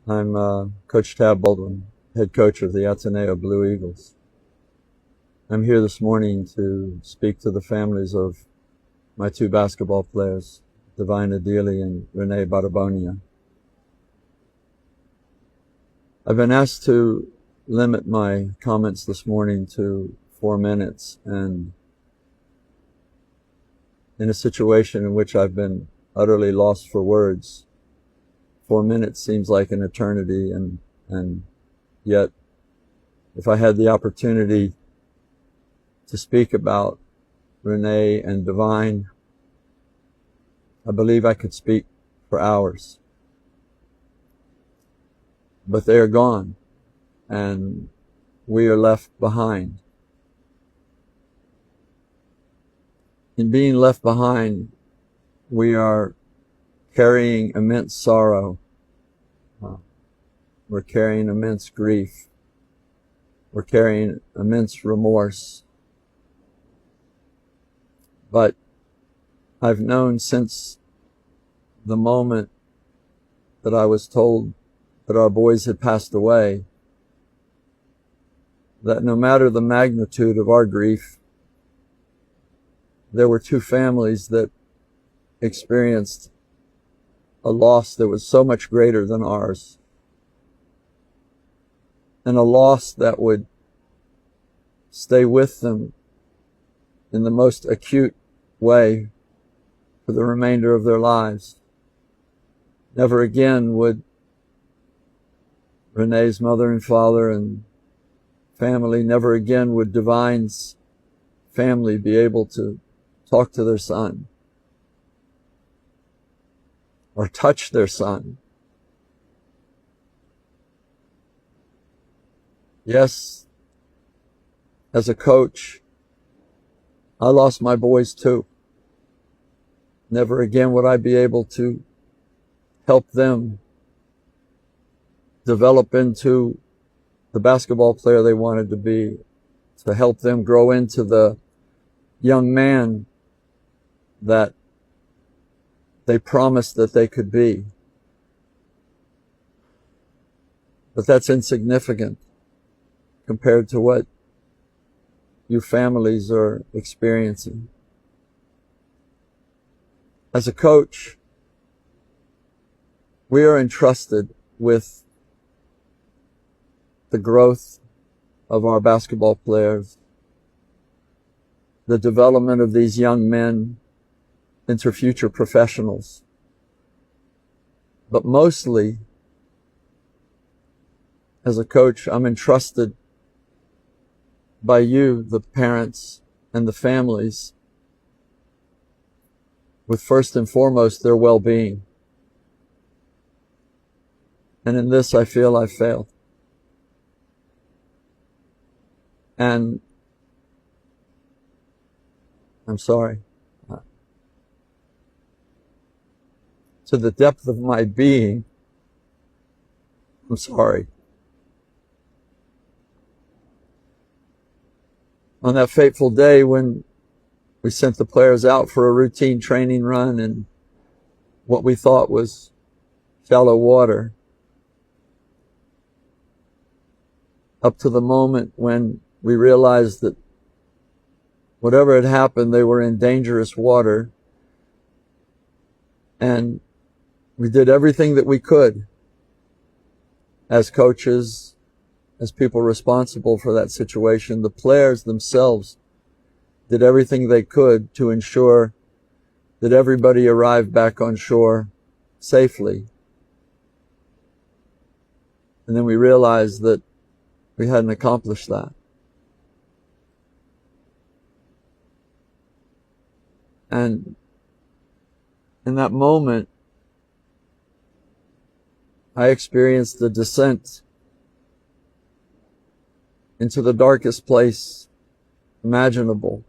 I'm Coach Tab Baldwin, head coach of the Ateneo Blue Eagles. I'm here this morning to speak to the families of my two basketball players, Divine Adili and Rene Baterbonia. I've been asked to limit my comments this morning to 4 minutes, and in a situation in which I've been utterly lost for words, 4 minutes seems like an eternity, and yet if I had the opportunity to speak about Rene and Divine, I believe I could speak for hours. But they are gone, and we are left behind. In being left behind, we are carrying immense sorrow. We're carrying immense grief. We're carrying immense remorse. But I've known since the moment that I was told that our boys had passed away, that no matter the magnitude of our grief, there were two families that experienced a loss that was so much greater than ours, and a loss that would stay with them in the most acute way for the remainder of their lives. Never again would Rene's mother and father and family, never again would Divine's family be able to talk to their son or touch their son. Yes, as a coach, I lost my boys too. Never again would I be able to help them develop into the basketball player they wanted to be, to help them grow into the young man that they promised that they could be. But that's insignificant compared to what you families are experiencing. As a coach, we are entrusted with the growth of our basketball players, the development of these young men into future professionals. But mostly, as a coach, I'm entrusted by you, the parents and the families, with first and foremost their well-being. And in this, I feel I've failed. And I'm sorry. To the depth of my being, I'm sorry. On that fateful day when we sent the players out for a routine training run in what we thought was shallow water, up to the moment when we realized that whatever had happened, they were in dangerous water, and we did everything that we could as coaches, as people responsible for that situation. The players themselves did everything they could to ensure that everybody arrived back on shore safely. And then we realized that we hadn't accomplished that. And in that moment, I experienced the descent into the darkest place imaginable.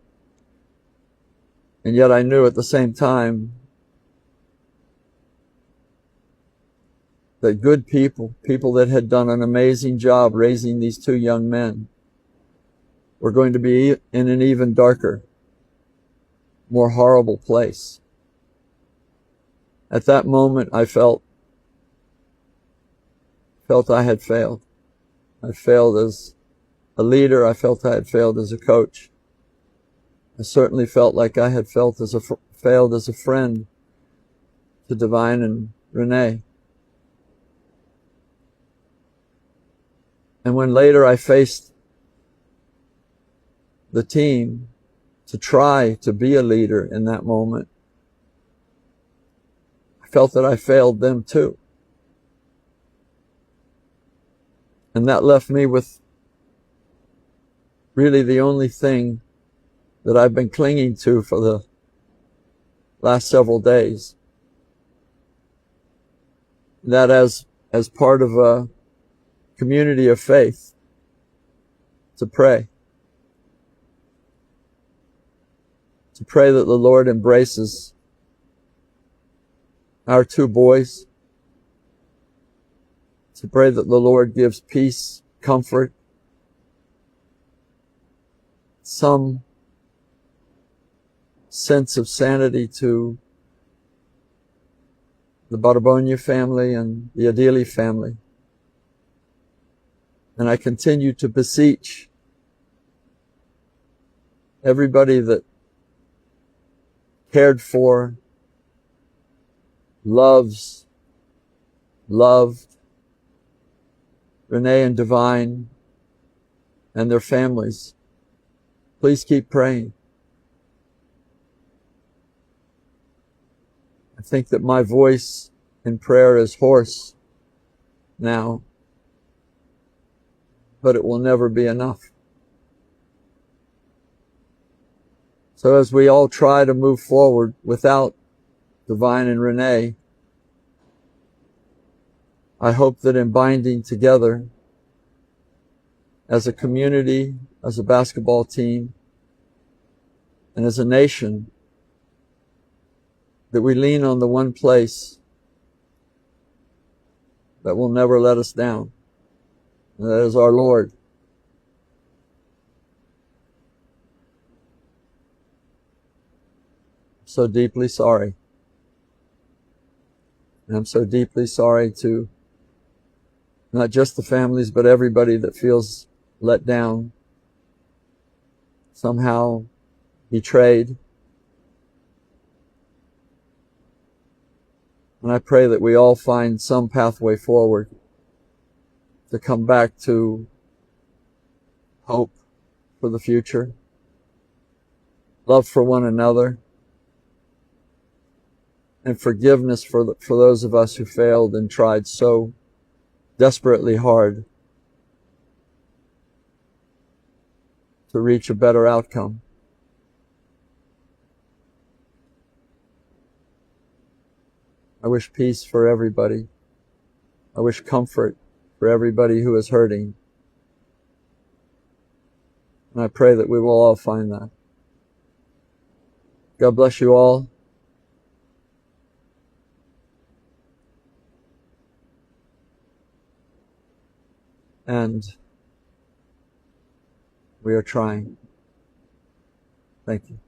And yet I knew at the same time that good people, people that had done an amazing job raising these two young men, were going to be in an even darker, more horrible place. At that moment, I felt felt I had failed. I failed as a leader. I felt I had failed as a coach. I certainly felt like I had failed as a friend to Divine and Rene. And when later I faced the team to try to be a leader in that moment, I felt that I failed them too. And that left me with really the only thing that I've been clinging to for the last several days. That as part of a community of faith, to pray. To pray that the Lord embraces our two boys. To pray that the Lord gives peace, comfort, some sense of sanity to the Baterbonia family and the Adili family. And I continue to beseech everybody that cared for, loved Rene and Divine and their families. Please keep praying. I think that my voice in prayer is hoarse now, but it will never be enough. So as we all try to move forward without Divine and Rene, I hope that in binding together as a community, as a basketball team, and as a nation, that we lean on the one place that will never let us down, and that is our Lord. I'm so deeply sorry. And I'm so deeply sorry to not just the families, but everybody that feels let down, somehow betrayed. And I pray that we all find some pathway forward to come back to hope for the future, love for one another, and forgiveness for those of us who failed and tried so desperately hard to reach a better outcome. I wish peace for everybody. I wish comfort for everybody who is hurting. And I pray that we will all find that. God bless you all. And we are trying. Thank you.